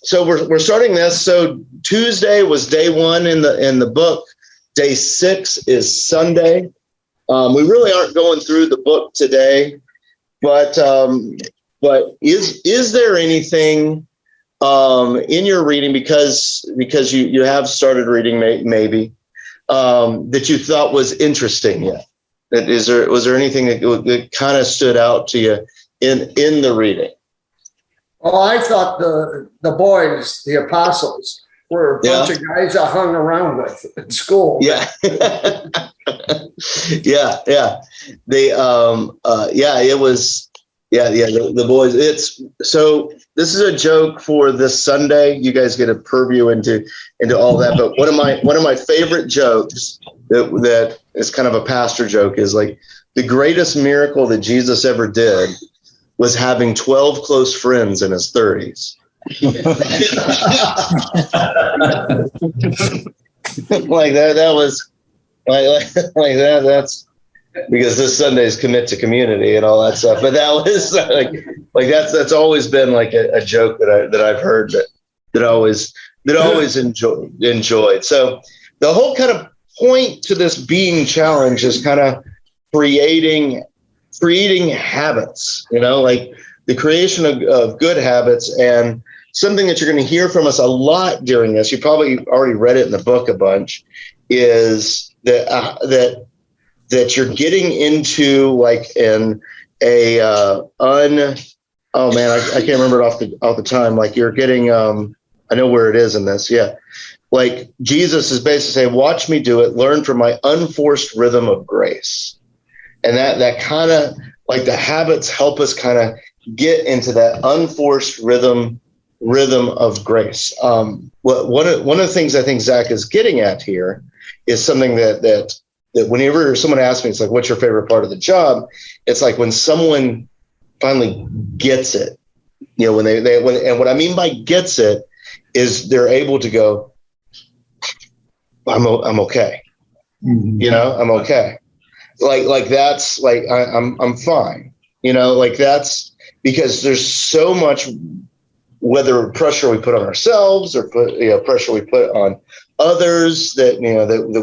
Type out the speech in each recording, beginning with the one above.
so we're starting this. So Tuesday was day 1 in the book. Day 6 is Sunday. We really aren't going through the book today, but is there anything in your reading, because you have started reading maybe that you thought was interesting yet? Was there anything that kind of stood out to you in the reading? Oh, I thought the boys, the apostles, were a bunch of guys I hung around with at school. Yeah. yeah. They it was the boys. It's so this is a joke for this Sunday. You guys get a purview into all that. But one of my favorite jokes that is kind of a pastor joke is like, the greatest miracle that Jesus ever did was having 12 close friends in his 30s. Like that was like that. That's because this Sunday's commit to community and all that stuff. But that was like that's always been like a joke that I've heard that I always enjoyed. So the whole kind of point to this being challenge is kind of creating habits, like the creation of good habits. And something that you're going to hear from us a lot during this, you probably already read it in the book a bunch, is that you're getting into like I can't remember it off the time. Like you're getting, I know where it is in this. Yeah. Like Jesus is basically saying, watch me do it, learn from my unforced rhythm of grace. And that kind of like the habits help us kind of get into that unforced rhythm of grace. One of the things I think Zach is getting at here is something that whenever someone asks me, it's like, what's your favorite part of the job? It's like when someone finally gets it, when and what I mean by gets it is they're able to go, I'm okay. Mm-hmm. I'm okay. Like that's like, I'm fine. Like that's because there's so much, whether pressure we put on ourselves or pressure we put on others that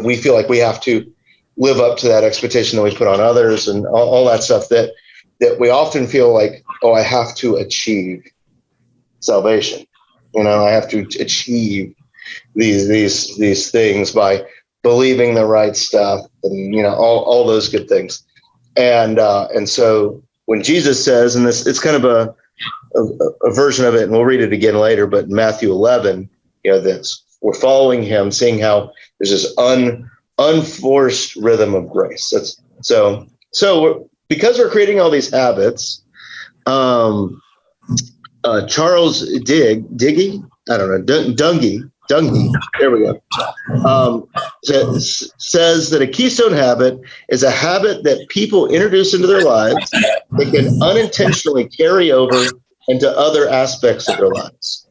we feel like we have to live up to that expectation that we put on others and all that stuff that we often feel like, oh, I have to achieve salvation. I have to achieve these things by believing the right stuff and, all those good things. And so when Jesus says, and this, it's kind of a version of it, and we'll read it again later, but in Matthew 11, that's we're following him, seeing how there's this unforced rhythm of grace. That's so because we're creating all these habits. Charles Diggy, I don't know, Dungy, there we go. Says that a keystone habit is a habit that people introduce into their lives that can unintentionally carry over into other aspects of their lives.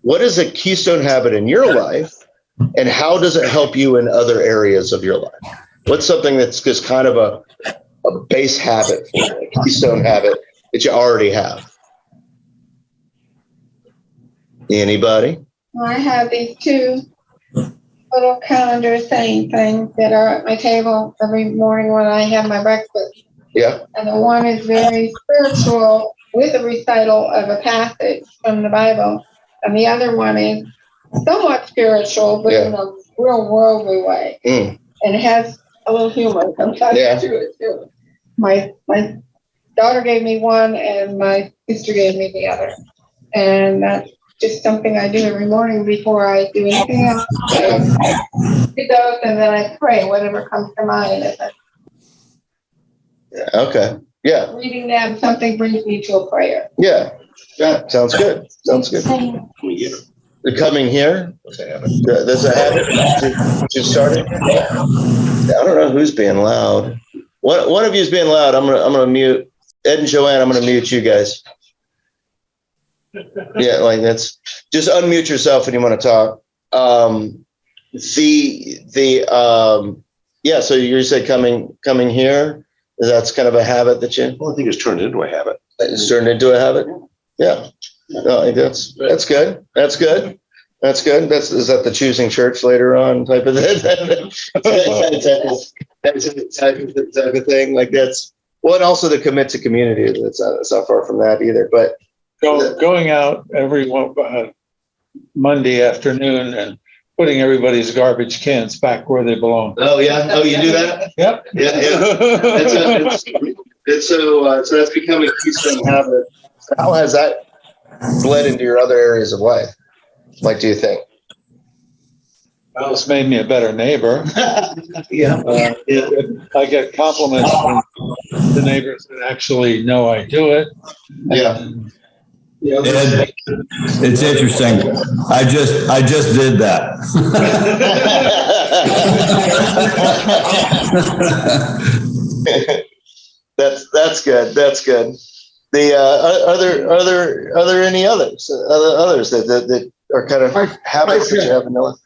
What is a keystone habit in your life, and how does it help you in other areas of your life? What's something that's just kind of a base habit for you, a keystone habit that you already have? Anybody? I have these 2 little calendar saying things that are at my table every morning when I have my breakfast. Yeah. And the one is very spiritual with a recital of a passage from the Bible. And the other one is somewhat spiritual, but in a real worldly way. Mm. And it has a little humor sometimes to it too. My daughter gave me one and my sister gave me the other. And that's just something I do every morning before I do anything else. I do those and then I pray whatever comes to mind. Okay. Yeah. Reading them, something brings me to a prayer. Yeah. Sounds good. The coming here. There's a habit. Just started. I don't know who's being loud. One of you is being loud. I'm gonna mute Ed and Joanne. I'm gonna mute you guys. Yeah, like that's just unmute yourself when you want to talk. So you said coming here. That's kind of a habit that you. Well, I think it's turned into a habit. It's turned into a habit. Yeah. No, that's good. That's good. That's good. Is that the choosing church later on type of thing? That's the type of thing. Like that's well, and also the commit to community. It's not far from that either. But going out every Monday afternoon and putting everybody's garbage cans back where they belong. oh yeah, oh you do that? Yep. Yeah. It's so that's becoming a keystone habit. How has that bled into your other areas of life? Like, do you think? Well, it's made me a better neighbor. Yeah. Yeah. I get compliments from the neighbors that actually know I do it. Yeah. Ed, it's interesting. I just did that. That's good. That's good. The are there any others that are kind of habits that you have in your life?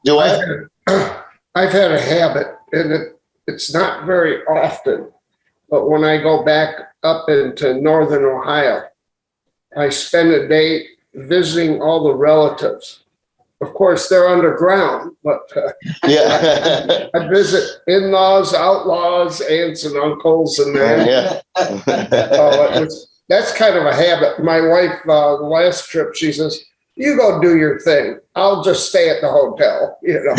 Do I? I've had a habit, and it's not very often, but when I go back up into northern Ohio, I spend a day visiting all the relatives. Of course, they're underground, but Yeah. I visit in-laws, outlaws, aunts and uncles, and that. Yeah. That's kind of a habit. My wife, the last trip, she says, "You go do your thing. I'll just stay at the hotel." You know.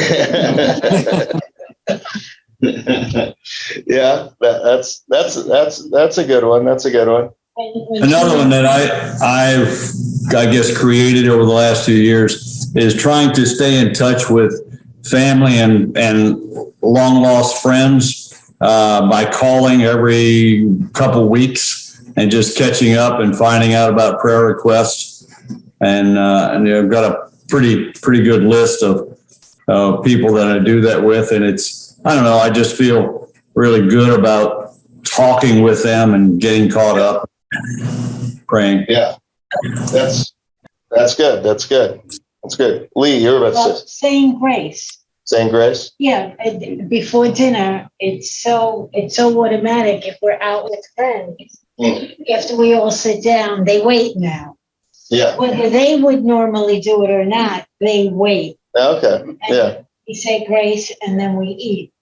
Yeah, that's a good one. That's a good one. Another one that I guess created over the last few years is trying to stay in touch with family and long lost friends by calling every couple weeks and just catching up and finding out about prayer requests. And I've got a pretty good list of people that I do that with, and I don't know, I just feel really good about talking with them and getting caught up, praying. Yeah, that's good. That's good. That's good. Lee, you're about to say Saying grace. saying grace. Yeah, before dinner, it's so automatic. If we're out with friends, after we all sit down, they wait now. Yeah. Whether they would normally do it or not, they wait. Okay. Yeah. We say grace and then we eat.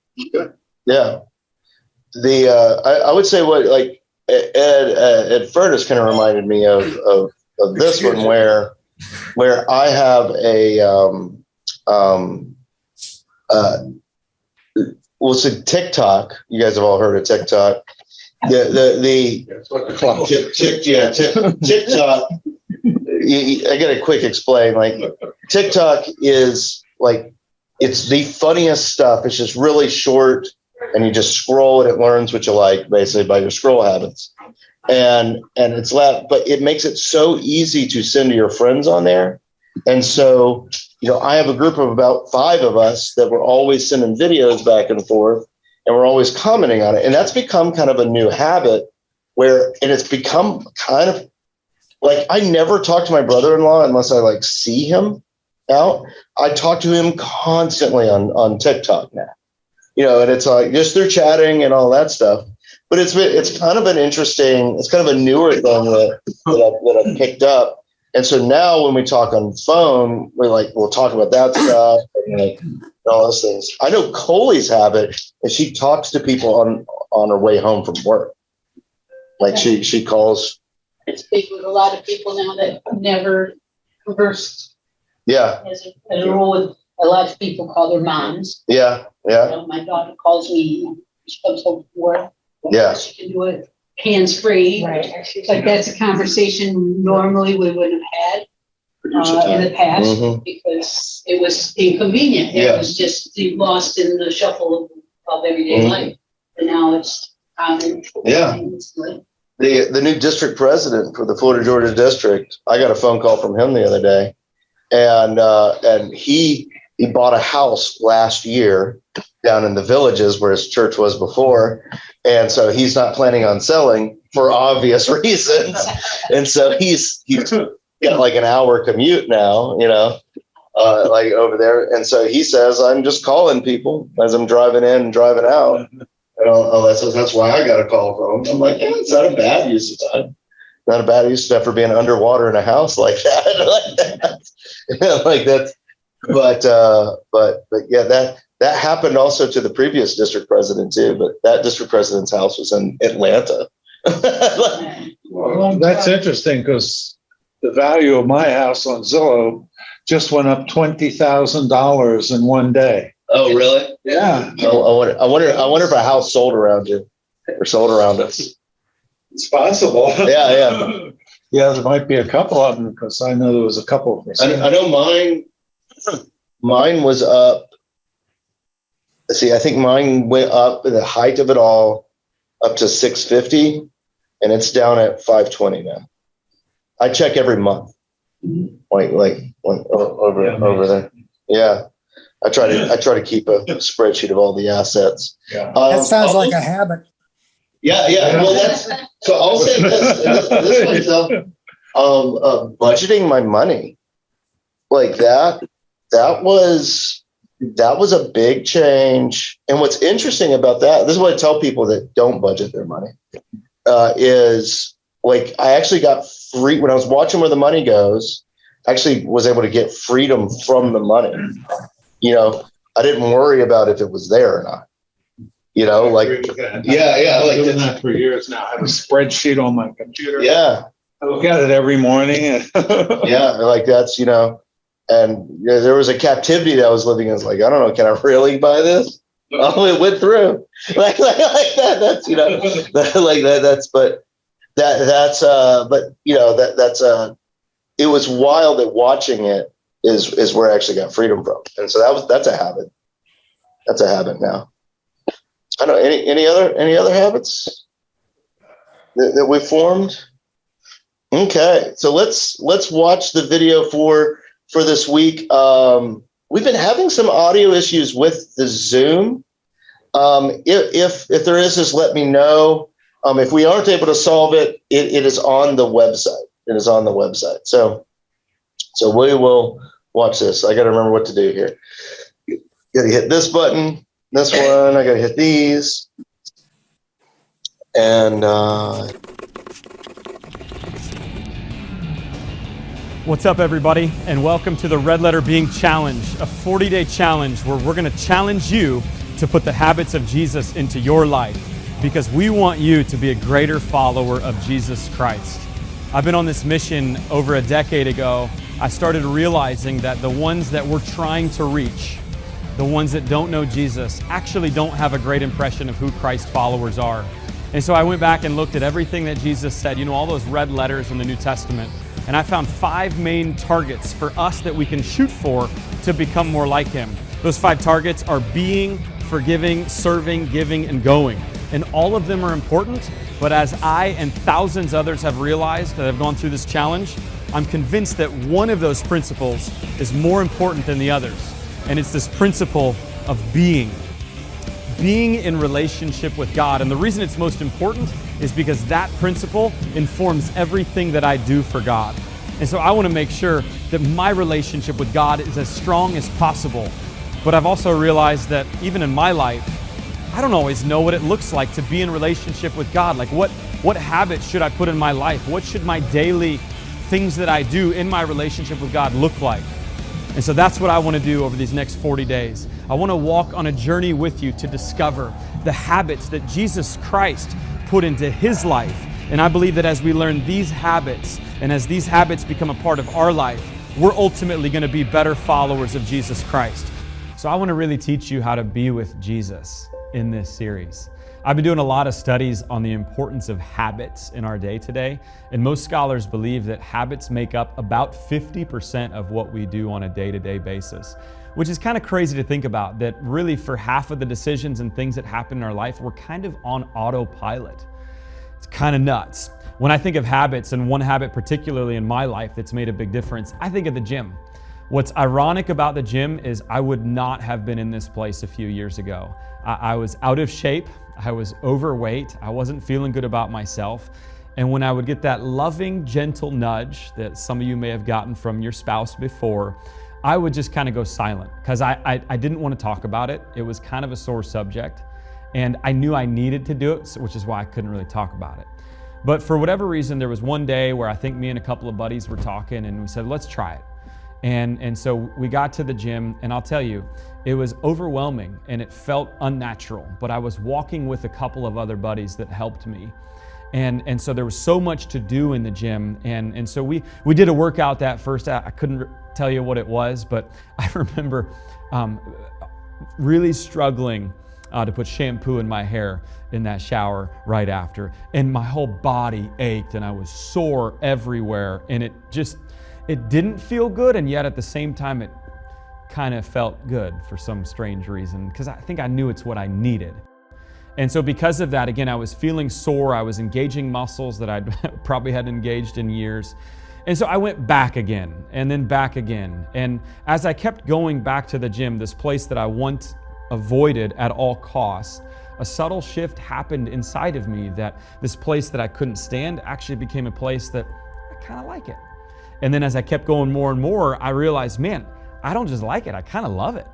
Yeah. I would say what like Ed Furnace kind of reminded me of this one where I have a well, it's a TikTok. You guys have all heard of TikTok. TikTok. I gotta quick explain. Like TikTok is like it's the funniest stuff. It's just really short, and you just scroll and it learns what you like basically by your scroll habits. And it's but it makes it so easy to send to your friends on there. And so, I have a group of about 5 of us that we're always sending videos back and forth, and we're always commenting on it. And that's become kind of a new habit and it's become kind of like, I never talk to my brother-in-law unless I like see him out. I talk to him constantly on TikTok now, and it's like just through chatting and all that stuff. But it's kind of it's kind of a newer thing that I've picked up. And so now when we talk on the phone, we'll talk about that stuff and all those things. I know Coley's habit is she talks to people on her way home from work. Like she calls. I speak with a lot of people now that have never conversed. Yeah. As a rule, a lot of people call their moms. Yeah. Yeah. My daughter calls me. She comes home from work. Yeah. She can do it hands-free. Right. But that's a conversation normally we wouldn't have had in the past because it was inconvenient. Yeah. It was just lost in the shuffle of everyday life. And now it's common. Yeah. It's good. The new district president for the Florida Georgia district, I got a phone call from him the other day, and he bought a house last year down in the Villages where his church was before, and so he's not planning on selling for obvious reasons, and so he's got like an hour commute now, like over there, and so he says, I'm just calling people as I'm driving in and driving out. That's why I got a call from him. I'm like, it's not a bad use of time. not a bad use for being underwater in a house like that. Like that's, but yeah, that happened also to the previous district president too. But that district president's house was in Atlanta. Well, that's interesting because the value of my house on Zillow just went up $20,000 in one day. Oh, really? Yeah, I wonder if a house sold around you or sold around us. it's possible. Yeah. Yeah, there might be a couple of them because I know there was a couple of them. I know mine was up. See, I think mine went up in the height of it all up to 650, and it's down at 520 now. I check every month, like over there. Yeah, I try to keep a spreadsheet of all the assets. Yeah. That sounds like a habit. Yeah. Well, so I'll say this myself. Budgeting my money like that was a big change. And what's interesting about that, this is what I tell people that don't budget their money, is like I actually got free when I was watching where the money goes. I actually was able to get freedom from the money. You know, I didn't worry about if it was there or not. You know, like yeah, like doing that for years now. I have a spreadsheet on my computer. yeah. I look at it every morning. Yeah, like that's, you know, and there was a captivity that I was living in. It's like, I don't know, can I really buy this? Oh, it went through like that. That's, you know, like that. But you know, it was wild that watching it is where I actually got freedom from. And so that's a habit. That's a habit now. I don't know, any other habits that we formed? Okay, so let's watch the video for this week. We've been having some audio issues with the Zoom. If there is, just let me know. If we aren't able to solve it, it is on the website. It is on the website. So we will watch this. I got to remember what to do here. Got to hit this button, this one. I got to hit these, and. What's up, everybody, and welcome to the Red Letter Being Challenge, a 40-day challenge where we're going to challenge you to put the habits of Jesus into your life because we want you to be a greater follower of Jesus Christ. I've been on this mission over a decade ago. I started realizing that the ones that we're trying to reach, the ones that don't know Jesus, actually don't have a great impression of who Christ followers are. And so I went back and looked at everything that Jesus said, you know, all those red letters in the New Testament. And I found 5 main targets for us that we can shoot for to become more like him. Those 5 targets are being, forgiving, serving, giving, and going. And all of them are important, but as I and thousands others have realized that have gone through this challenge, I'm convinced that one of those principles is more important than the others. And it's this principle of being in relationship with God. And the reason it's most important is because that principle informs everything that I do for God. And so I want to make sure that my relationship with God is as strong as possible. But I've also realized that even in my life, I don't always know what it looks like to be in relationship with God. Like what habits should I put in my life? What should my daily things that I do in my relationship with God look like? And so that's what I want to do over these next 40 days. I want to walk on a journey with you to discover the habits that Jesus Christ put into his life. And I believe that as we learn these habits and as these habits become a part of our life, we're ultimately going to be better followers of Jesus Christ. So I want to really teach you how to be with Jesus in this series. I've been doing a lot of studies on the importance of habits in our day today, and most scholars believe that habits make up about 50% of what we do on a day-to-day basis, which is kind of crazy to think about, that really for half of the decisions and things that happen in our life, we're kind of on autopilot. It's kind of nuts. When I think of habits, and one habit particularly in my life that's made a big difference, I think of the gym. What's ironic about the gym is I would not have been in this place a few years ago. I was out of shape. I was overweight. I wasn't feeling good about myself. And when I would get that loving, gentle nudge that some of you may have gotten from your spouse before, I would just kind of go silent because I didn't want to talk about it. It was kind of a sore subject. And I knew I needed to do it, which is why I couldn't really talk about it. But for whatever reason, there was one day where I think me and a couple of buddies were talking and we said, let's try it. And so we got to the gym, and I'll tell you, it was overwhelming and it felt unnatural, but I was walking with a couple of other buddies that helped me. And so there was so much to do in the gym. And so we did a workout that first. I couldn't tell you what it was, but I remember really struggling to put shampoo in my hair in that shower right after. And my whole body ached and I was sore everywhere. And it didn't feel good. And yet at the same time, it kind of felt good for some strange reason, because I think I knew it's what I needed. And so because of that, again, I was feeling sore. I was engaging muscles that I probably hadn't engaged in years. And so I went back again and then back again. And as I kept going back to the gym, this place that I once avoided at all costs, a subtle shift happened inside of me that this place that I couldn't stand actually became a place that I kind of like it. And then as I kept going more and more, I realized, man, I don't just like it, I kind of love it.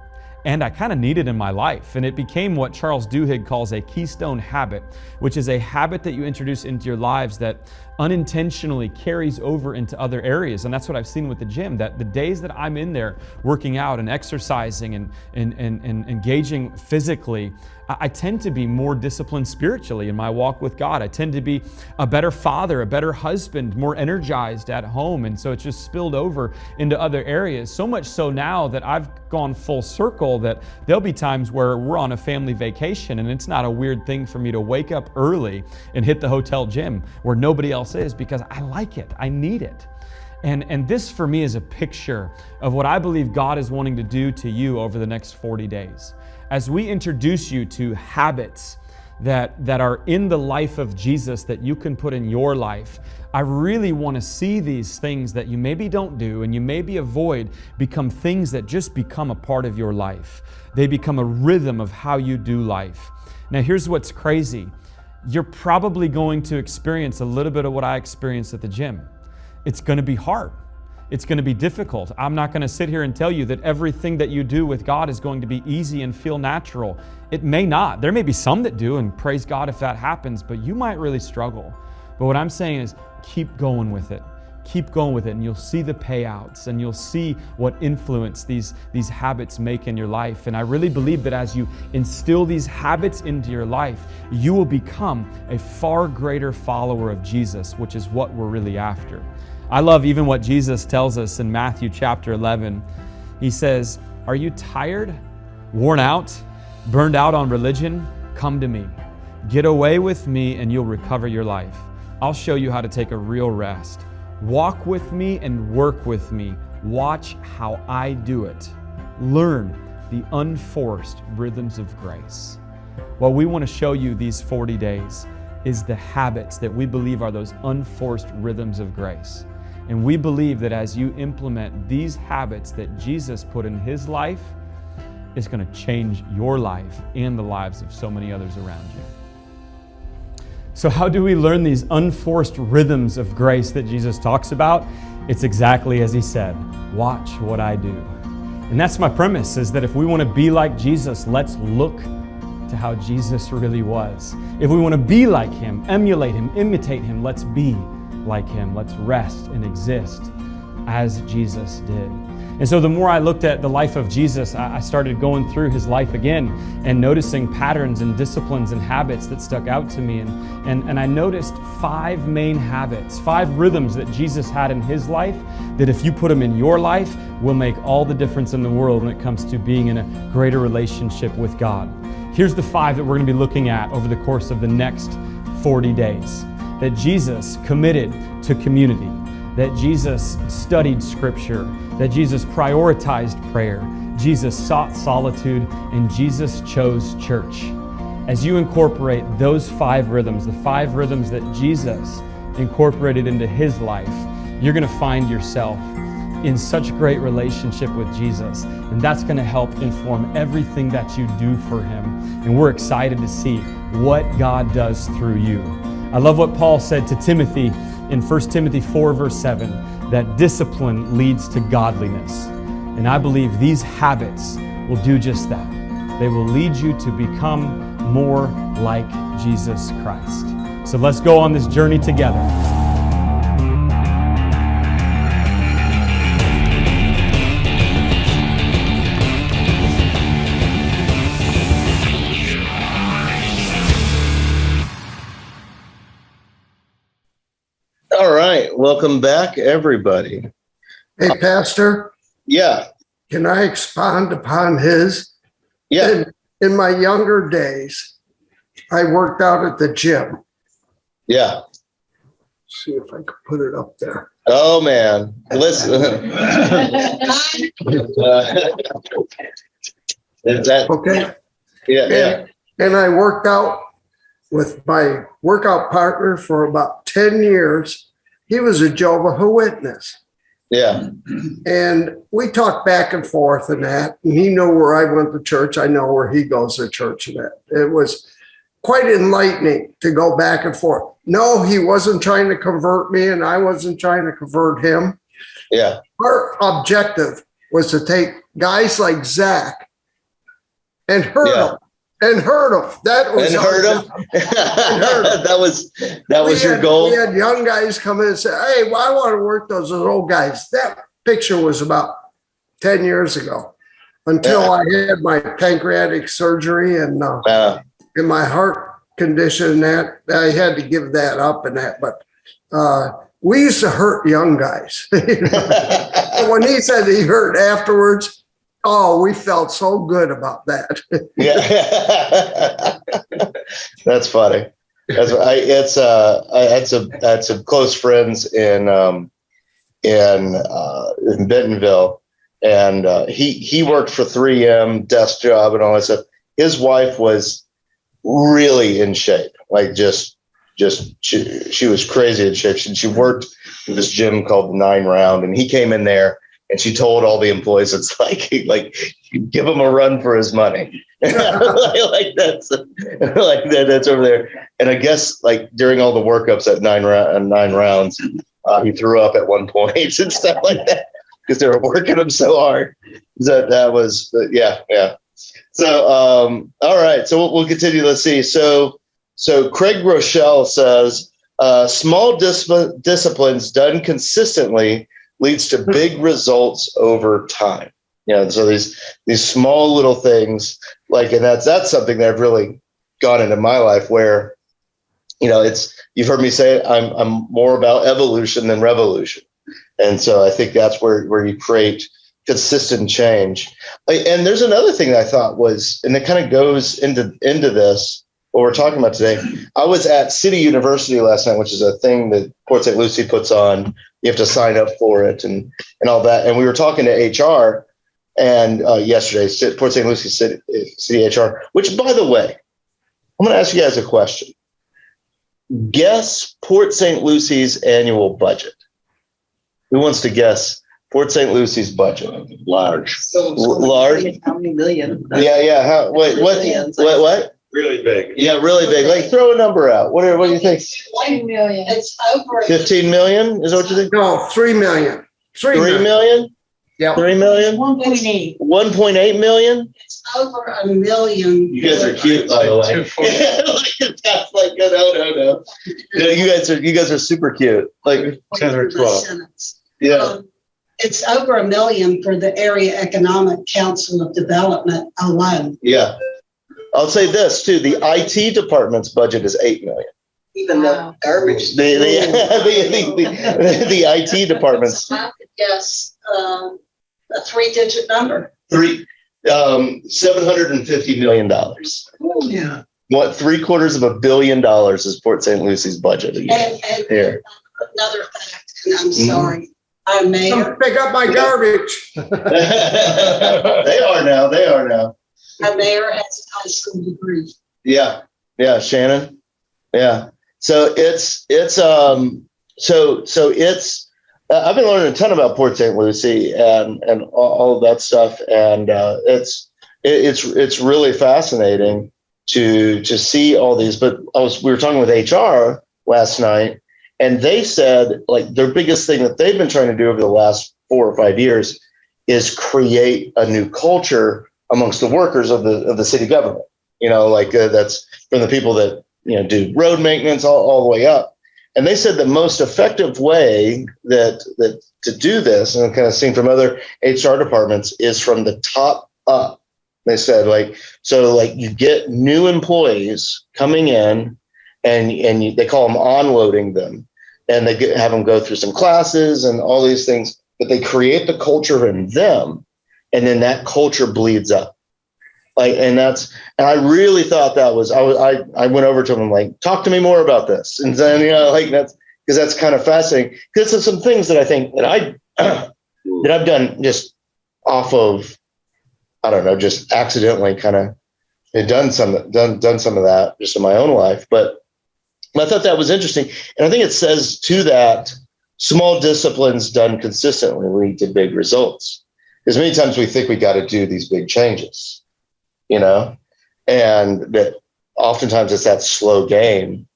And I kind of need it in my life. And it became what Charles Duhigg calls a keystone habit, which is a habit that you introduce into your lives that unintentionally carries over into other areas. And that's what I've seen with the gym, that the days that I'm in there working out and exercising and engaging physically, I tend to be more disciplined spiritually in my walk with God. I tend to be a better father, a better husband, more energized at home. And so it's just spilled over into other areas. So much so now that I've gone full circle that there'll be times where we're on a family vacation and it's not a weird thing for me to wake up early and hit the hotel gym where nobody else is, because I like it, I need it. And this for me is a picture of what I believe God is wanting to do to you over the next 40 days. As we introduce you to habits that are in the life of Jesus that you can put in your life, I really want to see these things that you maybe don't do and you maybe avoid become things that just become a part of your life. They become a rhythm of how you do life. Now here's what's crazy. You're probably going to experience a little bit of what I experienced at the gym. It's going to be hard. It's going to be difficult. I'm not going to sit here and tell you that everything that you do with God is going to be easy and feel natural. It may not. There may be some that do, and praise God if that happens, but you might really struggle. But what I'm saying is keep going with it. Keep going with it, and you'll see the payouts, and you'll see what influence these habits make in your life. And I really believe that as you instill these habits into your life, you will become a far greater follower of Jesus, which is what we're really after. I love even what Jesus tells us in Matthew chapter 11. He says, "Are you tired, worn out, burned out on religion? Come to me. Get away with me and you'll recover your life. I'll show you how to take a real rest. Walk with me and work with me. Watch how I do it. Learn the unforced rhythms of grace." What we want to show you these 40 days is the habits that we believe are those unforced rhythms of grace. And we believe that as you implement these habits that Jesus put in his life, it's going to change your life and the lives of so many others around you. So how do we learn these unforced rhythms of grace that Jesus talks about? It's exactly as he said, watch what I do. And that's my premise, is that if we want to be like Jesus, let's look to how Jesus really was. If we want to be like him, emulate him, imitate him, let's be like him. Let's rest and exist as Jesus did. And so the more I looked at the life of Jesus, I started going through his life again and noticing patterns and disciplines and habits that stuck out to me. And I noticed 5 main habits, 5 rhythms that Jesus had in his life that if you put them in your life will make all the difference in the world when it comes to being in a greater relationship with God. Here's the 5 that we're going to be looking at over the course of the next 40 days. That Jesus committed to community, that Jesus studied Scripture, that Jesus prioritized prayer, Jesus sought solitude, and Jesus chose church. As you incorporate those 5 rhythms, the 5 rhythms that Jesus incorporated into his life, you're going to find yourself in such great relationship with Jesus. And that's going to help inform everything that you do for him. And we're excited to see what God does through you. I love what Paul said to Timothy in 1 Timothy 4 verse 7, that discipline leads to godliness. And I believe these habits will do just that. They will lead you to become more like Jesus Christ. So let's go on this journey together. All right. Welcome back, everybody. Hey, Pastor, Yeah. can I expound upon his? Yeah. In my younger days, I worked out at the gym. Yeah. See if I can put it up there. Oh, man. Listen. Is that, Okay. yeah. And I worked out with my workout partner for about 10 years. He was a Jehovah's Witness. Yeah. And we talked back and forth and that. And he knew where I went to church. I know where he goes to church and that. It was quite enlightening to go back and forth. No, he wasn't trying to convert me and I wasn't trying to convert him. Yeah. Our objective was to take guys like Zach and hurt them. And hurt them. That was And hurt them. That was your goal. We had young guys come in and say, "Hey, well, I want to work those old guys." That picture was about 10 years ago, until I had my pancreatic surgery and my heart condition. That I had to give that up and that. But we used to hurt young guys. When he said he hurt afterwards. Oh, we felt so good about that. Yeah, that's funny. I had some close friends in Bentonville, and he worked for 3M, desk job, and all that stuff. His wife was really in shape, like just she was crazy in shape. She worked at this gym called the 9 Round, and he came in there. And she told all the employees, it's like give him a run for his money. like that's over there. And I guess like during all the workups at 9 Rounds, he threw up at one point and stuff like that because they were working him so hard. That was yeah. So all right, so we'll continue. Let's see. So Craig Rochelle says small disciplines done consistently leads to big results over time. So these small little things, like, and that's something that I've really gone into my life where, you've heard me say it, I'm more about evolution than revolution. And so I think that's where you create consistent change. And there's another thing that I thought was, and it kind of goes into this, what we're talking about today. I was at City University last night, which is a thing that Port St. Lucie puts on. You have to sign up for it and all that. And we were talking to HR and yesterday, Port St. Lucie City HR, which, by the way, I'm going to ask you guys a question. Guess Port St. Lucie's annual budget. Who wants to guess Port St. Lucie's budget? Large. Large? How many million? Yeah. What? Really big. Yeah, really big. Like, throw a number out. What do you think? 1 million. It's over. 15 million? Is that what you think? No, 3 million. 3 million? Yeah. 3 million? 1.8. 1.8 million? It's over $1 million. You guys are cute, by the way. That's like, no. You guys are super cute. Like 10 or 12. Yeah. It's over $1 million for the Area Economic Council of Development alone. Yeah. I'll say this too. The IT department's budget is 8 million. Even the garbage. The IT department's I could guess a 3-digit number. $750 million. Yeah. What, $750 million is Port St. Lucie's budget a year. And Here. another fact, and I'm sorry, our mayor, Pick up my garbage. They are now. our mayor has a high school degree. Yeah, Shannon. Yeah. So it's I've been learning a ton about Port St. Lucie and all of that stuff, and it's really fascinating to see all these. But we were talking with HR last night, and they said like their biggest thing that they've been trying to do over the last 4 or 5 years is create a new culture amongst the workers of the city government. That's from the people that do road maintenance all the way up. And they said the most effective way that to do this, and I've kind of seen from other HR departments, is from the top up. They said you get new employees coming in, and they call them onloading them, and they have them go through some classes and all these things, but they create the culture in them, and then that culture bleeds up. And I really thought that was, I went over to them like, talk to me more about this. And then, that's kind of fascinating, because there's some things that I think that I've done just off of, I don't know, just accidentally kind of done some of that just in my own life. But I thought that was interesting. And I think it says to that, small disciplines done consistently lead to big results. Because many times we think we got to do these big changes, and that oftentimes it's that slow game,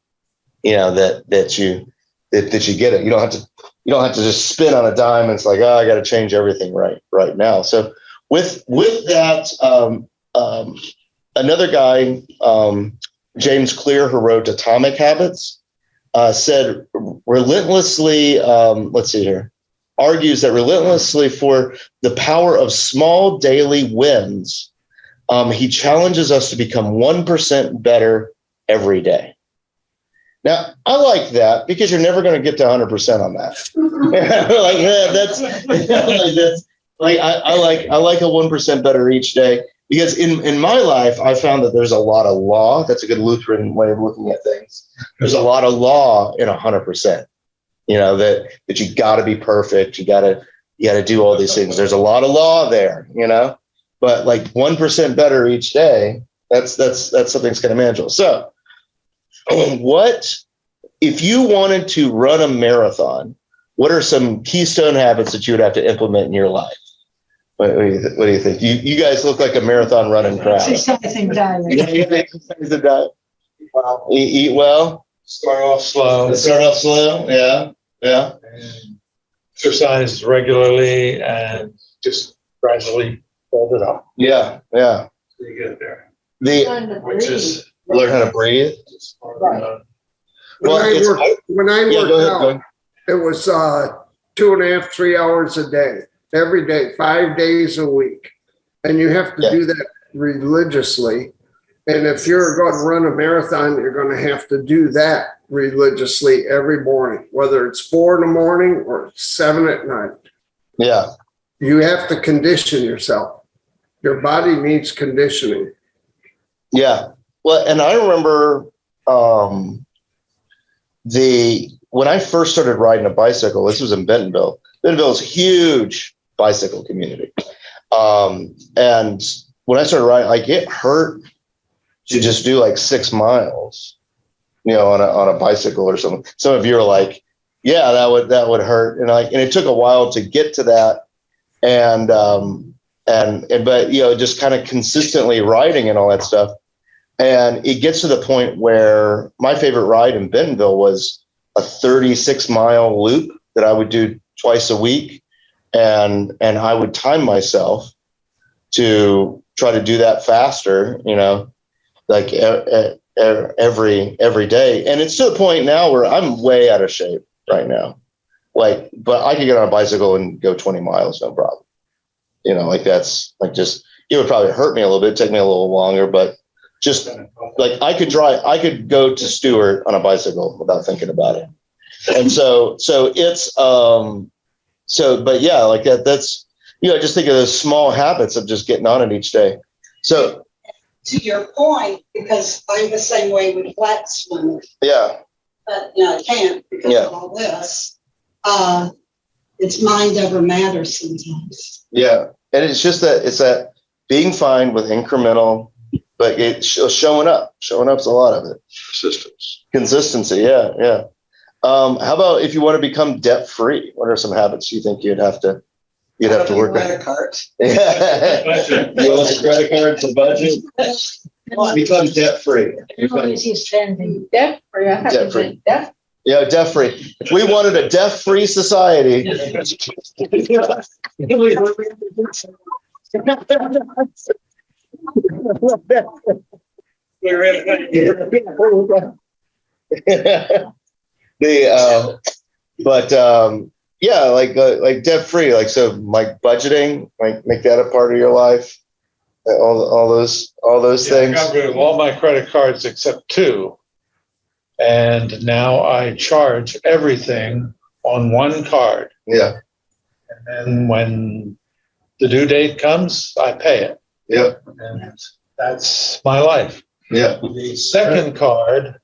that you get it. You don't have to just spin on a dime and it's like, I got to change everything right now. So with that, another guy, James Clear, who wrote Atomic Habits, said relentlessly, argues that relentlessly for the power of small daily wins. He challenges us to become 1% better every day. Now, I like that, because you're never going to get to 100% on that. I like a 1% better each day, because in my life, I found that there's a lot of law. That's a good Lutheran way of looking at things. There's a lot of law in 100%. That you got to be perfect. You got to do all these things. There's a lot of law there. But like 1% better each day, that's something that's kind of manageable. So what, if you wanted to run a marathon, what are some keystone habits that you would have to implement in your life? What do you think? You guys look like a marathon running crowd. Exercising diet. Exercise and diet. Eat well. Start off slow. Yeah. And exercise regularly and just gradually build it up. Yeah. So you get there. Which is Learn how to breathe. When I worked go out, ahead. it was 2.5, 3 hours a day, every day, 5 days a week. And you have to do that religiously. And if you're going to run a marathon, you're going to have to do that religiously every morning, whether it's 4 in the morning or 7 at night. Yeah. You have to condition yourself. Your body needs conditioning. Yeah. Well, and I remember when I first started riding a bicycle, this was in Bentonville. Bentonville is a huge bicycle community. And when I started riding, it hurt to just do 6 miles, on a bicycle or something. Some of you are like, yeah, that would hurt. And it took a while to get to that. But just kind of consistently riding and all that stuff. And it gets to the point where my favorite ride in Bentonville was a 36-mile loop that I would do twice a week. And I would time myself to try to do that faster, every day. And it's to the point now where I'm way out of shape right now. But I could get on a bicycle and go 20 miles, no problem. That's just, it would probably hurt me a little bit, take me a little longer, but just I could go to Stewart on a bicycle without thinking about it. And so it's, but yeah, that's, just think of those small habits of just getting on it each day. So to your point, because I'm the same way with flat swimmers. Yeah. But I can't because of all this. It's mind over matter sometimes. Yeah. And it's just that being fine with incremental, but it's showing up. Showing up's a lot of it. Consistency. Yeah. How about if you want to become debt free? What are some habits you think you'd have to work on? Credit cards. Yeah. You want a credit card for budget? Become debt free. How is he spending? Debt free. I have Debt to be debt. Yeah, debt free. If we wanted a debt free society. Yeah, like debt free, like, so like budgeting, like make that a part of your life. All those Yeah, I things. got rid of all my credit cards except 2. And now I charge everything on one card. Yeah. And then when the due date comes, I pay it. Yep. And that's my life. Yeah. The second card,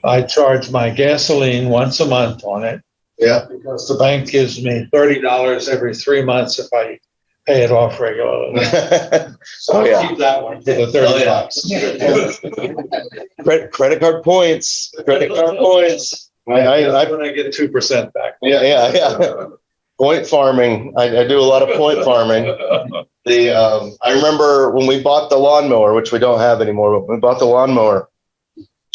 I charge my gasoline once a month on it. Yeah. Because the bank gives me $30 every 3 months if I pay it off regularly. So I keep that one for the $30. Credit card points. Credit card points. When I get 2% back. Yeah. Point farming. I do a lot of point farming. I remember when we bought the lawnmower, which we don't have anymore, but when we bought the lawnmower,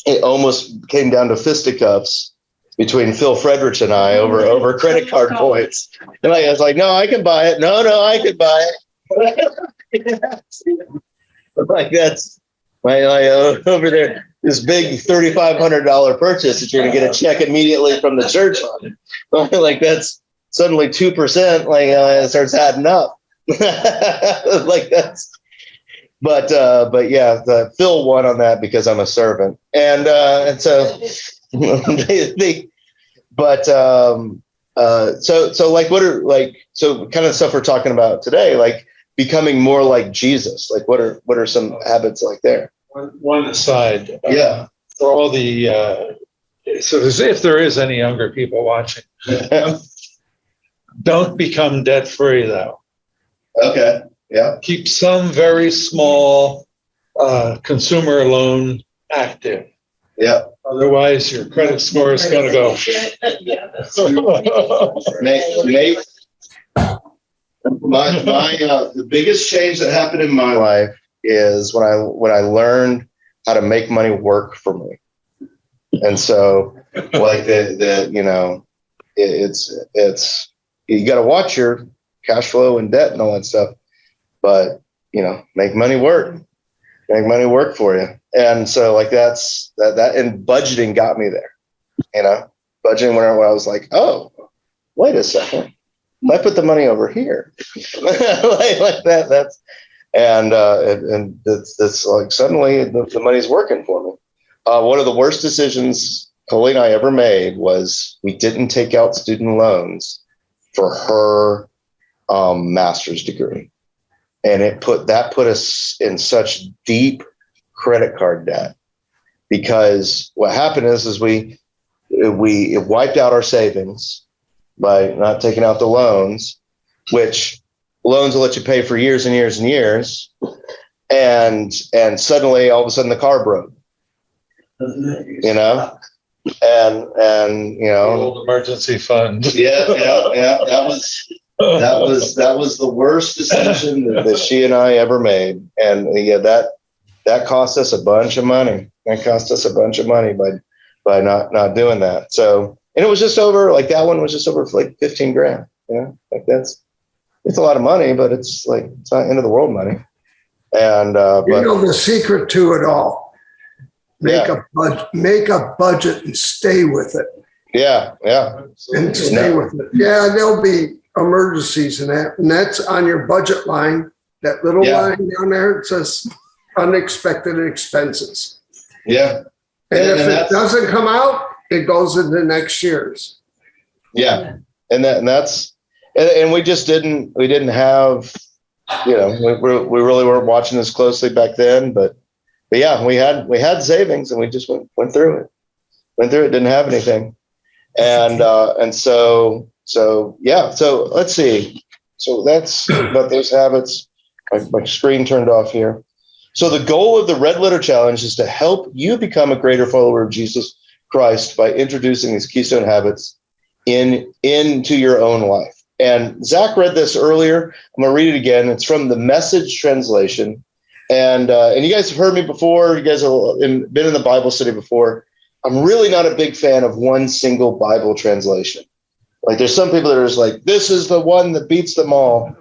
it almost came down to fisticuffs between Phil Frederich and I over credit card points. And I was like, no, I can buy it. No, I can buy it. Like that's over there, this big $3,500 purchase that you're going to get a check immediately from the church on. Like that's suddenly 2%, like it starts adding up. Like that's, but yeah, the Phil won on that because I'm a servant. And so so like what are so kind of stuff we're talking about today, like becoming more like Jesus, like what are some habits like there? One aside. Yeah. For all the, so if there is any younger people watching, don't become debt free though. Okay. Yeah. Keep some very small consumer loan active. Yeah. Otherwise, your credit score is going to go. Nate, the biggest change that happened in my life is when I learned how to make money work for me. And so like it's you got to watch your cash flow and debt and all that stuff, but make money work for you. And so like that and budgeting got me there, budgeting when I was like, oh, wait a second, if I put the money over here, like that's, and it's like suddenly the money's working for me. One of the worst decisions Coley and I ever made was we didn't take out student loans for her master's degree. And it put us in such deep credit card debt, because what happened is we wiped out our savings by not taking out the loans, which loans will let you pay for years and years and years. And suddenly all of a sudden the car broke, and old emergency fund. Yeah. That was the worst decision that she and I ever made. And that cost us a bunch of money. That cost us a bunch of money by not doing that. So, and it was just over, like that one was just over for like 15 grand, like it's a lot of money, but it's like, it's not end of the world money. And, the secret to it all, make a budget and stay with it. Yeah. And stay with it. Yeah. There'll be emergencies and that's on your budget line, that little line down there. It says unexpected expenses. Yeah. And if it doesn't come out, it goes into next year's. Yeah. And we just we didn't have, we really weren't watching this closely back then, but yeah, we had savings and we just went through it, didn't have anything. And so yeah, so let's see. So that's about those habits. My screen turned off here. So the goal of the Red Letter Challenge is to help you become a greater follower of Jesus Christ by introducing these keystone habits into your own life. And Zach read this earlier. I'm gonna read it again. It's from the Message translation. And you guys have heard me before. You guys have been in the Bible study before. I'm really not a big fan of one single Bible translation. Like there's some people that are just like, this is the one that beats them all.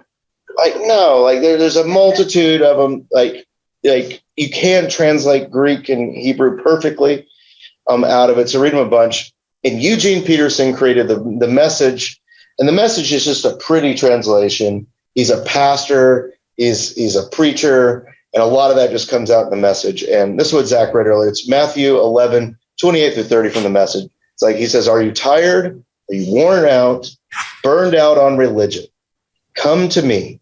Like, no, like there's a multitude of them. Like you can't translate Greek and Hebrew perfectly. out of it. So read them a bunch. And Eugene Peterson created the Message, and the Message is just a pretty translation. He's a pastor, he's a preacher, and a lot of that just comes out in the Message. And this is what Zach read earlier. It's Matthew 11, 28 through 30 from the Message. It's like, he says, are you tired? Are you worn out, burned out on religion? Come to me,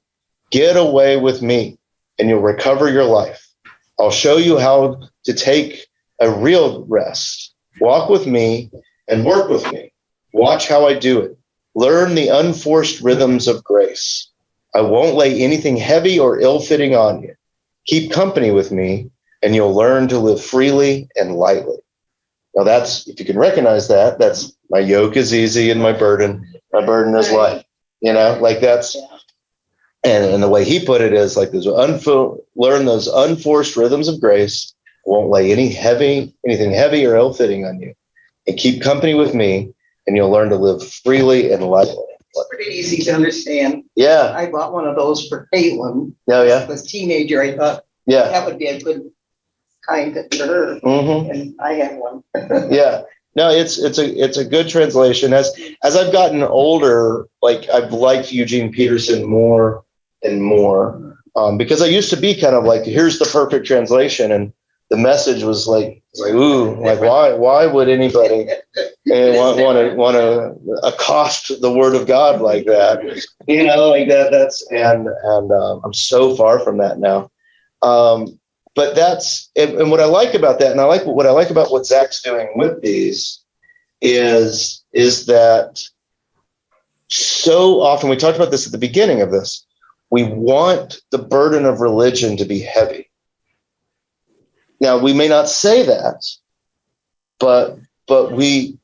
get away with me, and you'll recover your life. I'll show you how to take a real rest. Walk with me and work with me. Watch how I do it. Learn the unforced rhythms of grace. I won't lay anything heavy or ill-fitting on you. Keep company with me, and you'll learn to live freely and lightly. Now that's, if you can recognize that, that's my yoke is easy and my burden is light. You know, like that's, and the way he put it is like, learn those unforced rhythms of grace. I won't lay anything heavy or ill-fitting on you. And keep company with me, and you'll learn to live freely and lightly. It's pretty easy to understand. Yeah. I bought one of those for Caitlin. Oh, yeah. As a teenager, I thought that would be a good kind to her. And I have one. Yeah. No, it's a good translation. As I've gotten older, like I've liked Eugene Peterson more and more, because I used to be kind of like, here's the perfect translation, and the Message was like ooh, like why would anybody want to accost the Word of God like that? You know, like that. That's and I'm so far from that now. But that's and what I like about that, and what I like about what Zach's doing with these is that so often, we talked about this at the beginning of this, we want the burden of religion to be heavy. Now, we may not say that, but we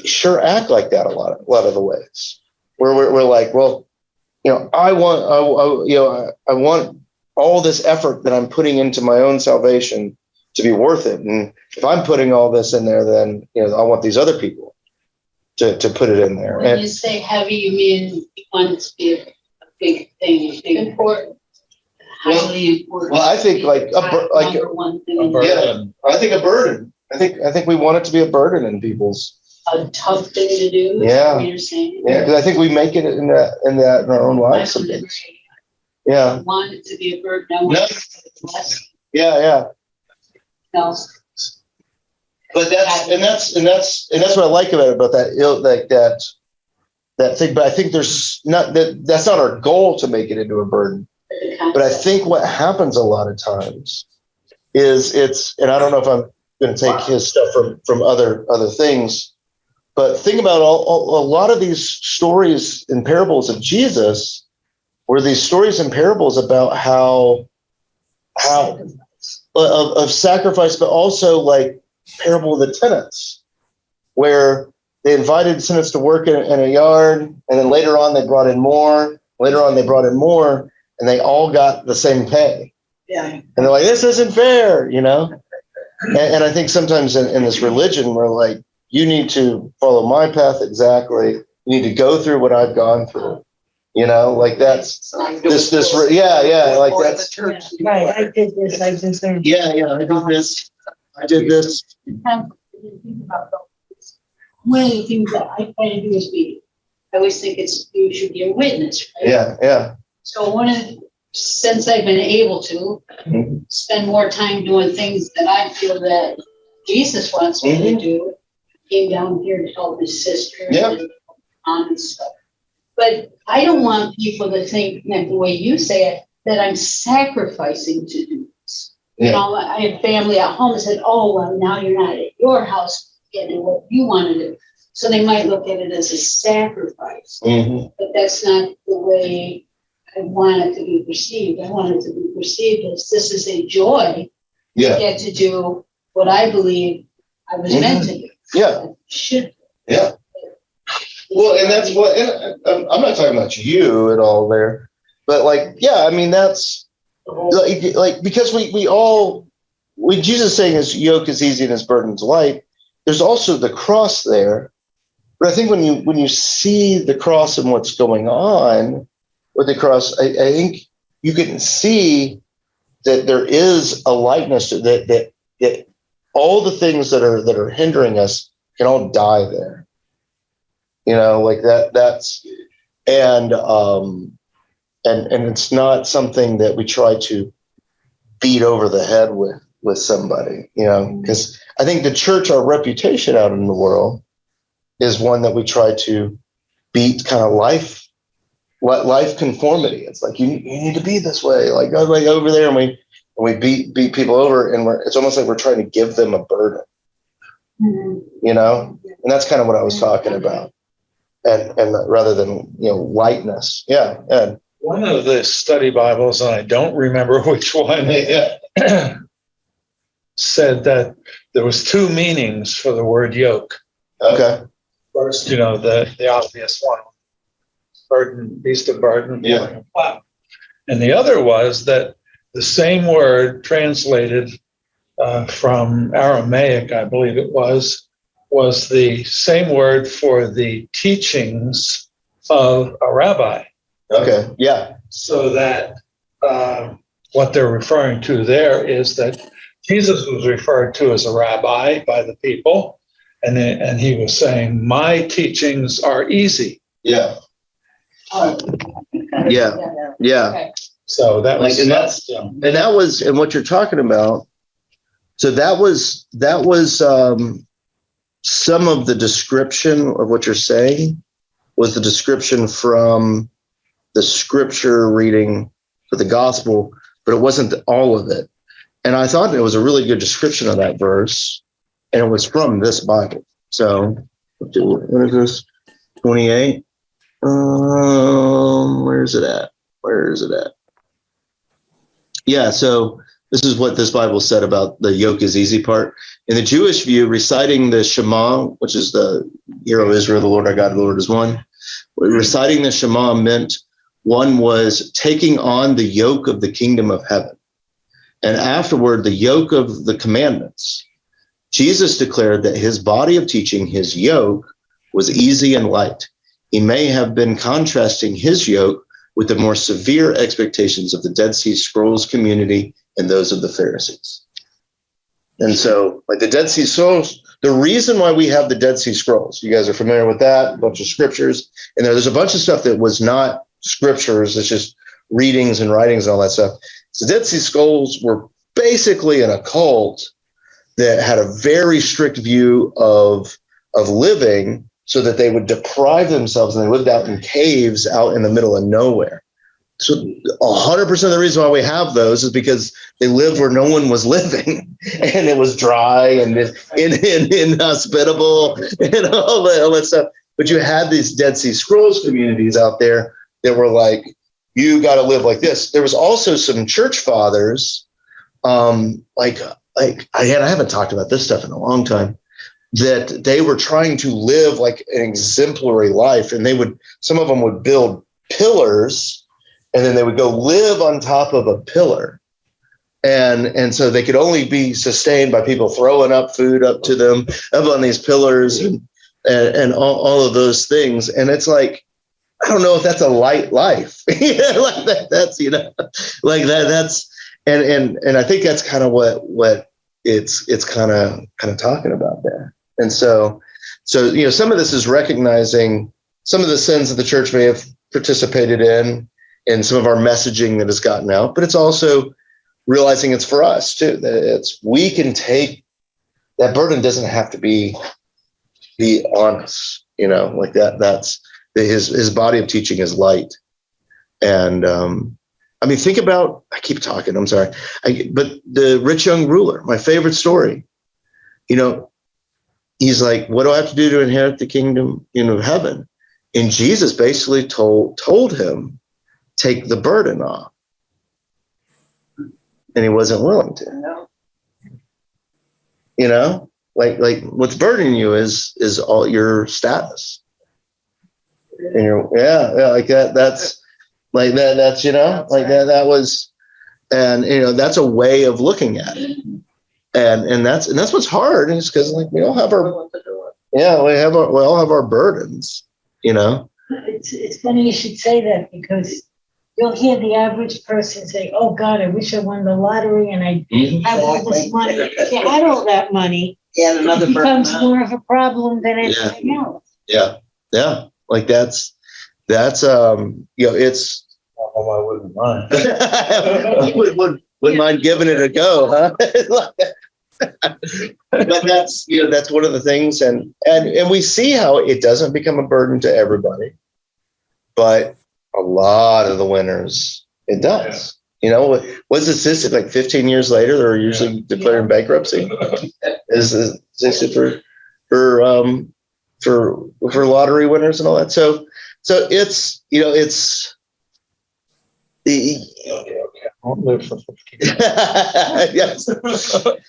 sure act like that a lot of the ways, where we're like, well, you know, I want all this effort that I'm putting into my own salvation to be worth it. And if I'm putting all this in there, then, you know, I want these other people to put it in there. When you say heavy, you mean you want it to be a big thing, important, highly important. Well, I think like number one thing. Yeah, I think a burden. I think we want it to be a burden in people's. A tough thing to do. Yeah. You're saying. Yeah, because I think we make it in our own lives sometimes. Yeah. I want it to be a burden. I want it to be less. Yeah. No. But that's what I like about that thing. But I think that's not our goal to make it into a burden. But I think what happens a lot of times is and I don't know if I'm going to take his stuff from other things, but think about a lot of these stories and parables of Jesus were these stories and parables about how of sacrifice, but also like parable of the tenants, where they invited tenants to work in a yard, and then later on they brought in more. And they all got the same pay. Yeah. And they're like, this isn't fair, you know? And I think sometimes in this religion, we're like, you need to follow my path exactly. You need to go through what I've gone through. You know, like that's like that's Right, I did this, I deserve. Yeah, I did this. One of the things that I try to do is I always think you should be a witness, right? Yeah. So since I've been able to spend more time doing things that I feel that Jesus wants me to do, came down here to help his sister and mom and stuff. But I don't want people to think, like the way you say it, that I'm sacrificing to do this. Yeah. You know, I have family at home that said, oh, well, now you're not at your house getting what you want to do. So they might look at it as a sacrifice. But that's not the way I want it to be perceived. I want it to be perceived as this is a joy to get to do what I believe I was meant to do. Yeah. Should. Yeah. Well, and that's what, and I'm not talking about you at all there, but like, yeah, I mean, that's like because we all, when Jesus is saying his yoke is easy and his burden's light, there's also the cross there. But I think when you see the cross and what's going on with the cross, I think you can see that there is a lightness to that all the things that are hindering us can all die there. Like that's, and it's not something that we try to beat over the head with somebody, because I think the church, our reputation out in the world is one that we try to beat kind of life conformity. It's like, you need to be this way, like over there. And we beat people over, and it's almost like we're trying to give them a burden, and that's kind of what I was talking about. And rather than, lightness. Yeah. And one of the study Bibles, and I don't remember which one, said that there was two meanings for the word yoke. Okay. First, the obvious one, burden, beast of burden. Yeah. And the other was that the same word translated from Aramaic, I believe it was the same word for the teachings of a rabbi. Okay. Yeah. So that what they're referring to there is that Jesus was referred to as a rabbi by the people, and he was saying, my teachings are easy. Yeah. Yeah. Yeah. Okay. So that was, and what you're talking about. So that was some of the description of what you're saying was the description from the scripture reading for the gospel, but it wasn't all of it. And I thought it was a really good description of that verse, and it was from this Bible. So what is this? 28. Where is it at? Yeah. So this is what this Bible said about the yoke is easy part. In the Jewish view, reciting the Shema, which is the Hear, O Israel, the Lord our God, the Lord is one. Reciting the Shema meant one was taking on the yoke of the kingdom of heaven. And afterward, the yoke of the commandments. Jesus declared that his body of teaching, his yoke, was easy and light. He may have been contrasting his yoke with the more severe expectations of the Dead Sea Scrolls community and those of the Pharisees. And so, like the Dead Sea Scrolls, the reason why we have the Dead Sea Scrolls, you guys are familiar with that, a bunch of scriptures, and there's a bunch of stuff that was not scriptures, it's just readings and writings and all that stuff. So Dead Sea Scrolls were basically an occult that had a very strict view of living, so that they would deprive themselves, and they lived out in caves out in the middle of nowhere. So 100% of the reason why we have those is because they lived where no one was living, and it was dry and inhospitable and all that stuff. But you had these Dead Sea Scrolls communities out there that were like, you got to live like this. There was also some church fathers, I haven't talked about this stuff in a long time, that they were trying to live like an exemplary life, and some of them would build pillars, and then they would go live on top of a pillar, and so they could only be sustained by people throwing up food up to them up on these pillars and all of those things. And it's like, I don't know if that's a light life. Like that's like that's and I think that's kind of what it's kind of talking about there. And so some of this is recognizing some of the sins that the church may have participated in some of our messaging that has gotten out, but it's also realizing it's for us too, that we can take that burden. Doesn't have to be on us, like that. That's his body of teaching is light. And think about, I keep talking, I'm sorry, but the rich young ruler, my favorite story, he's like, what do I have to do to inherit the kingdom of heaven? And Jesus basically told him, take the burden off. And he wasn't willing to. Like what's burdening you is all your status. And like that. That's like that. That's like that was, and that's a way of looking at it. And that's what's hard. And it's because like we all have our we all have our burdens. It's funny you should say that, because you'll hear the average person say, oh God, I wish I won the lottery and I have all this money. If you had all that money, Yeah, another it becomes burden. more of a problem than anything else. Yeah. Like that's, it's, I wouldn't mind. wouldn't mind giving it a go, huh? But that's, that's one of the things. And we see how it doesn't become a burden to everybody, but a lot of the winners, it does. What's the statistic? Like 15 years later, they're usually declaring bankruptcy. Is the statistic for lottery winners and all that. So it's, it's the, I'll live for 50 years. yes.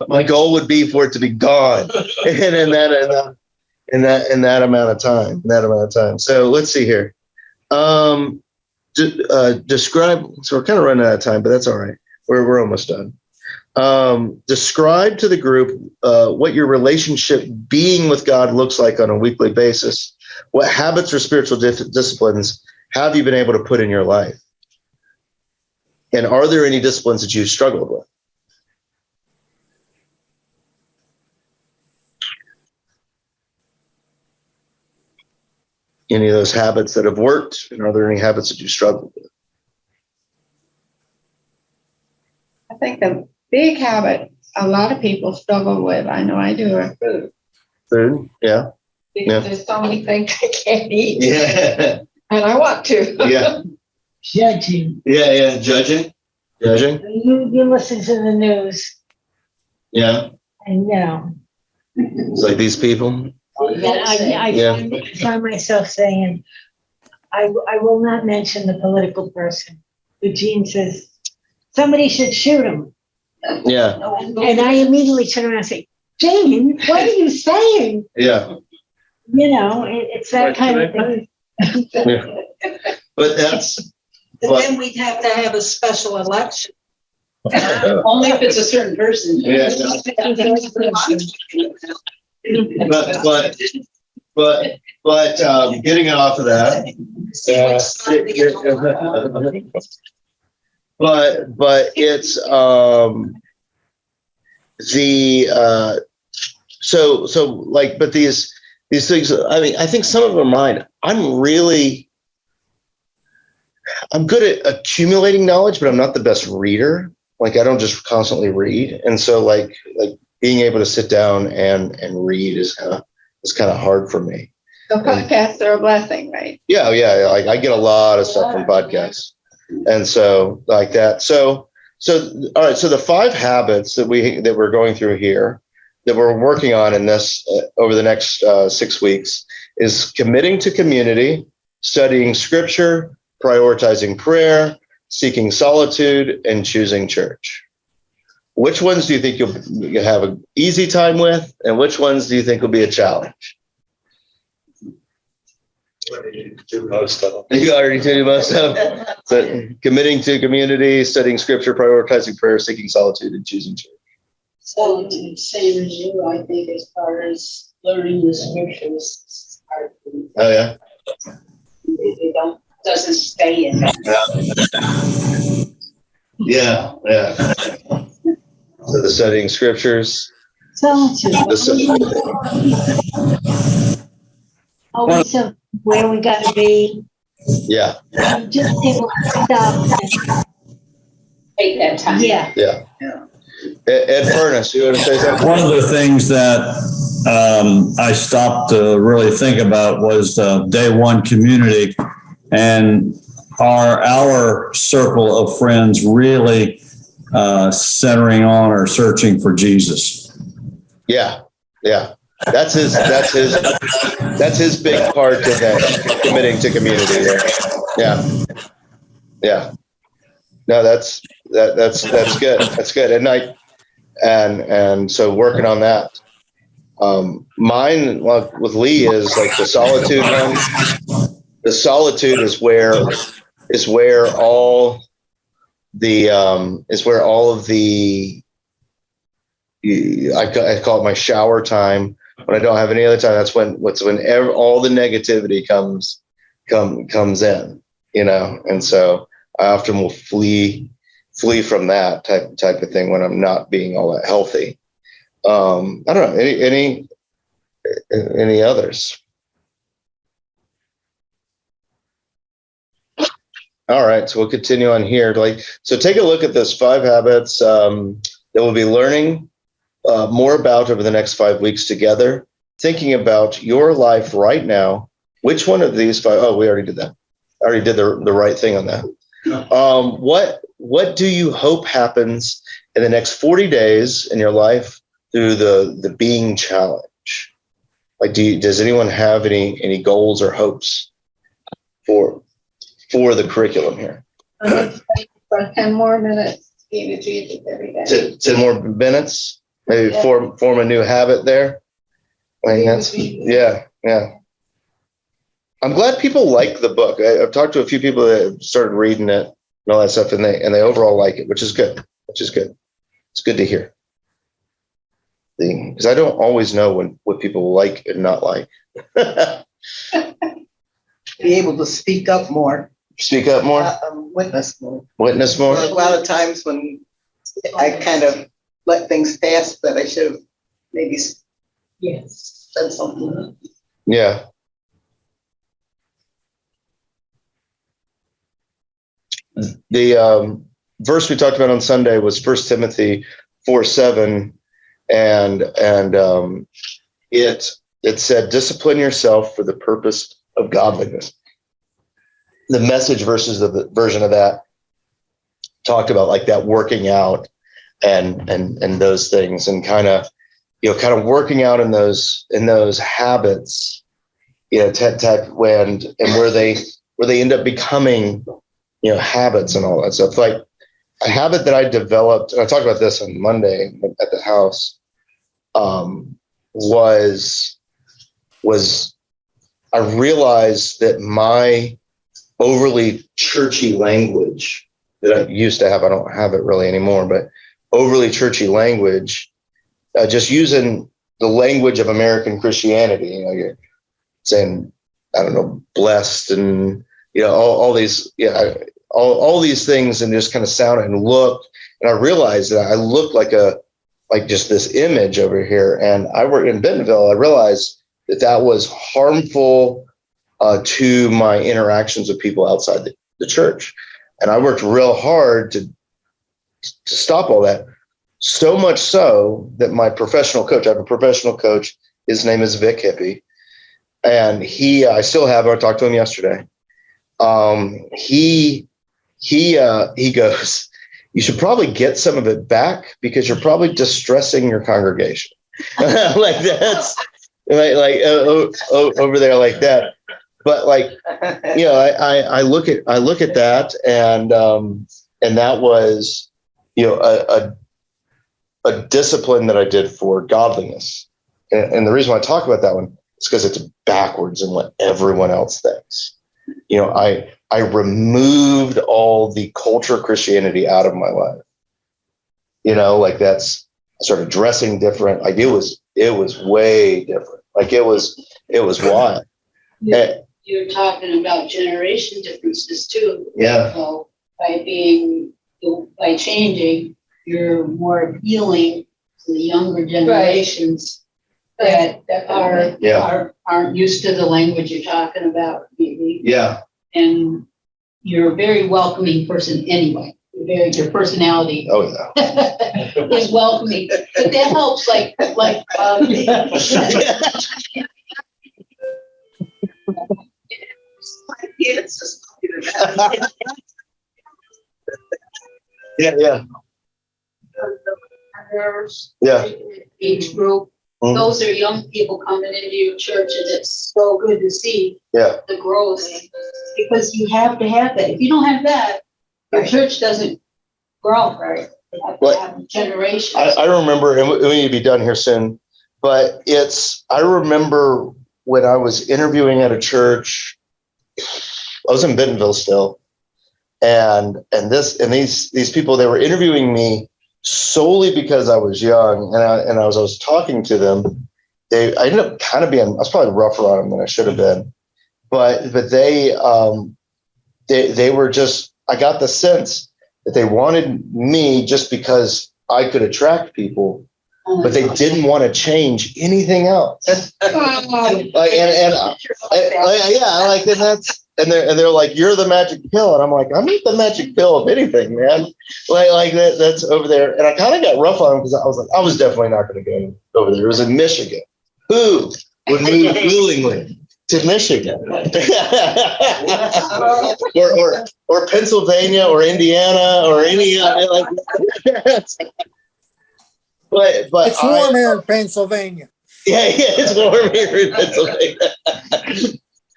My goal would be for it to be gone in that amount of time. So let's see here. Describe. So we're kind of running out of time, but that's all right. We're almost done. Describe to the group what your relationship being with God looks like on a weekly basis. What habits or spiritual disciplines have you been able to put in your life? And are there any disciplines that you've struggled with? Any of those habits that have worked? And are there any habits that you struggled with? I think the big habit a lot of people struggle with, I know I do, are food. Food? Yeah. Because there's so many things I can't eat. Yeah. And I want to. Yeah. Judging. Yeah. Judging. You listen to the news Yeah. and It's like these people. I find myself saying, I will not mention the political person. But Gene says, somebody should shoot him. Yeah. And I immediately turn around and say, Jane, what are you saying? Yeah. It's that kind of thing. Yeah. But that's. But then we'd have to have a special election. Only if it's a certain person. Yeah. But getting off of that. But it's but these things, I mean, I think some of them are mine. I'm good at accumulating knowledge, but I'm not the best reader. Like I don't just constantly read. And so like being able to sit down and read is kind of hard for me. So podcasts are a blessing, right? Yeah. Like I get a lot of stuff from podcasts. And so like that. So all right. So the 5 habits that we're going through here that we're working on in this over the next 6 weeks is committing to community, studying scripture, prioritizing prayer, seeking solitude, and choosing church. Which ones do you think you'll have an easy time with, and which ones do you think will be a challenge? Do most of them. You already do most of them. So committing to community, studying scripture, prioritizing prayer, seeking solitude, and choosing church. So same as you, I think, as far as learning the scriptures. It's hard for me. Oh yeah. It doesn't stay in that. Yeah. So the studying scriptures. Solitude. Always where we got to be. Yeah. Just able to stop. Take that time. Yeah. Ed Furness, you want to say something? One of the things that I stopped to really think about was day one community, and our circle of friends really centering on or searching for Jesus. Yeah. That's his big part of that, committing to community there. Yeah. No, that's good. That's good. And so working on that. Mine with Lee is like the solitude one. The solitude is where all of the I call it my shower time. When I don't have any other time, that's when all the negativity comes in, and so I often will flee from that type of thing when I'm not being all that healthy. I don't know. Any others? All right, so we'll continue on here. So take a look at this 5 habits that we'll be learning more about over the next 5 weeks together, thinking about your life right now. Which one of these 5? Oh, we already did that. I already did the right thing on that. What do you hope happens in the next 40 days in your life through the being challenge? Does anyone have any goals or hopes for the curriculum here? For 10 more minutes, be with Jesus every day. 10 more minutes, maybe form a new habit there. Yeah. I'm glad people like the book. I've talked to a few people that have started reading it and all that stuff, and they overall like it, which is good. It's good to hear. Because I don't always know what people like and not like. Be able to speak up more. Speak up more? Witness more. Witness more? A lot of times when I kind of let things pass that I should have maybe said something. Yeah. The verse we talked about on Sunday was 1 Timothy 4:7, and it said, discipline yourself for the purpose of godliness. The Message version of that talked about like that working out and those things, and kind of working out in those habits, type when and where they end up becoming habits and all that stuff. Like a habit that I developed, and I talked about this on Monday at the house, was I realized that my overly churchy language that I used to have, I don't have it really anymore, but overly churchy language, just using the language of American Christianity, you're saying, I don't know, blessed and, all these, all these things, and just kind of sound and look. And I realized that I looked like just this image over here. And I worked in Bentonville. I realized that was harmful to my interactions with people outside the church. And I worked real hard to stop all that. So much so that my professional coach, I have a professional coach, his name is Vic Hippie. And I still have, I talked to him yesterday. He goes, you should probably get some of it back because you're probably distressing your congregation. Like that's like over there like that. But I look at that, and that was, a discipline that I did for godliness. And the reason why I talk about that one is because it's backwards in what everyone else thinks. I removed all the culture Christianity out of my life. I started dressing different. Like it was way different. Like it was wild. You're talking about generation differences too. Yeah. So by changing, you're more appealing to the younger generations that aren't used to the language you're talking about, maybe. Yeah. And you're a very welcoming person anyway. Your personality is welcoming, but that helps. Yeah. Age group. Mm-hmm. Those are young people coming into your church, and it's so good to see the growth, because you have to have that. If you don't have that, your church doesn't grow, right? You have to have generations. I remember, and we need to be done here soon, but I remember when I was interviewing at a church, I was in Bentonville still, and these people, they were interviewing me solely because I was young, and I was talking to them. I ended up kind of being, I was probably rougher on them than I should have been, but they were just I got the sense that they wanted me just because I could attract people, but they didn't want to change anything else. Like, and they're like, you're the magic pill. And I'm like, I'm not the magic pill of anything, man. Like that's over there. And I kind of got rough on them because I was like, I was definitely not going to go over there. It was in Michigan. Who would move willingly to Michigan? or Pennsylvania or Indiana or any like but It's warm here in Pennsylvania. Yeah, it's warm here in Pennsylvania.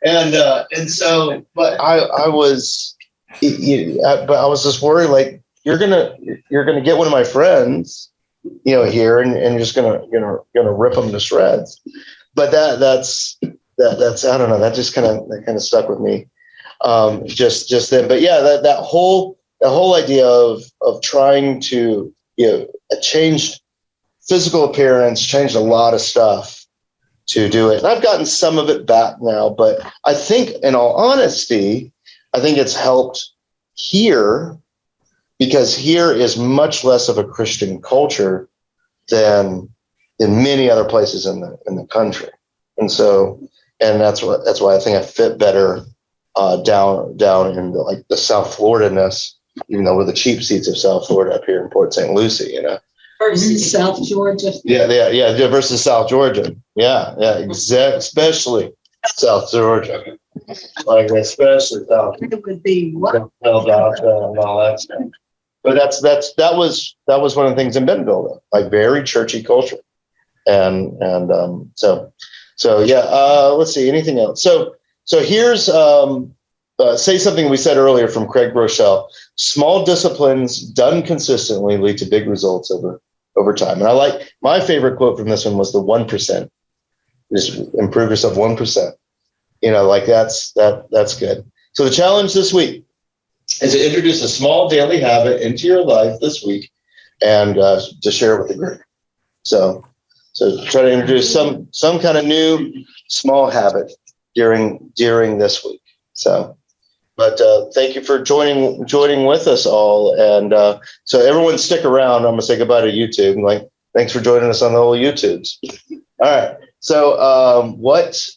And so, but I was just worried, like, you're gonna get one of my friends, here, and you're just gonna rip them to shreds. But that's I don't know, that kind of stuck with me, just then. But yeah, that whole idea of trying to change physical appearance, changed a lot of stuff to do it. And I've gotten some of it back now, but I think, in all honesty, I think it's helped here because here is much less of a Christian culture than in many other places in the country. And so, and that's why I think I fit better down in like the South Florida-ness, even though we're the cheap seats of South Florida up here in Port St. Lucie, Versus South Georgia. Yeah, versus South Georgia. Yeah, especially South Georgia. Like especially South. It would be what? And all that stuff. But that was one of the things in Bentonville, though, like very churchy culture, and so yeah. Let's see, anything else? So here's say something we said earlier from Craig Groeschel. Small disciplines done consistently lead to big results over time. And I like, my favorite quote from this one was the 1%. Just improve yourself 1%. Like that's good. So the challenge this week is to introduce a small daily habit into your life this week and to share it with the group. So try to introduce some kind of new small habit during this week. But thank you for joining with us all. And so everyone stick around. I'm going to say goodbye to YouTube. Like, thanks for joining us on the whole YouTubes. All right. So what